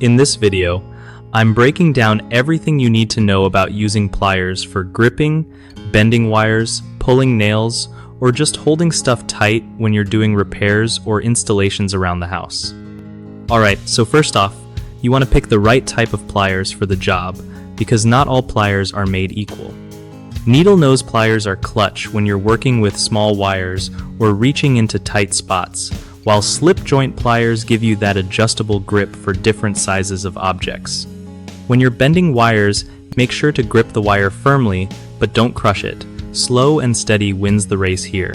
In this video, I'm breaking down everything you need to know about using pliers for gripping, bending wires, pulling nails, or just holding stuff tight when you're doing repairs or installations around the house. Alright, so first off, you want to pick the right type of pliers for the job, because not all pliers are made equal. Needle nose pliers are clutch when you're working with small wires or reaching into tight spots, while slip joint pliers give you that adjustable grip for different sizes of objects. When you're bending wires, make sure to grip the wire firmly, but don't crush it. Slow and steady wins the race here.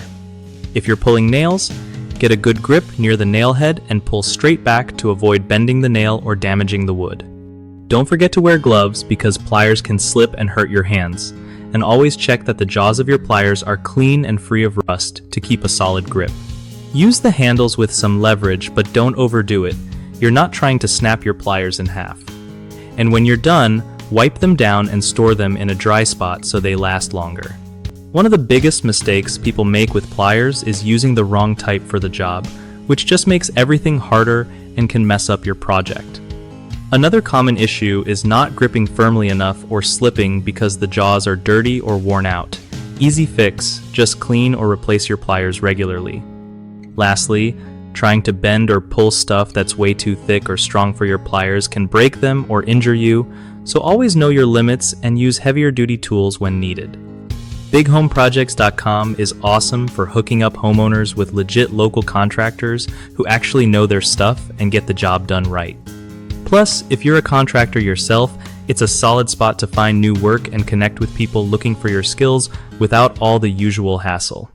If you're pulling nails, get a good grip near the nail head and pull straight back to avoid bending the nail or damaging the wood. Don't forget to wear gloves because pliers can slip and hurt your hands, and always check that the jaws of your pliers are clean and free of rust to keep a solid grip. Use the handles with some leverage, but don't overdo it. You're not trying to snap your pliers in half. And when you're done, wipe them down and store them in a dry spot so they last longer. One of the biggest mistakes people make with pliers is using the wrong type for the job, which just makes everything harder and can mess up your project. Another common issue is not gripping firmly enough or slipping because the jaws are dirty or worn out. Easy fix, just clean or replace your pliers regularly. Lastly, trying to bend or pull stuff that's way too thick or strong for your pliers can break them or injure you, so always know your limits and use heavier duty tools when needed. BigHomeProjects.com is awesome for hooking up homeowners with legit local contractors who actually know their stuff and get the job done right. Plus, if you're a contractor yourself, it's a solid spot to find new work and connect with people looking for your skills without all the usual hassle.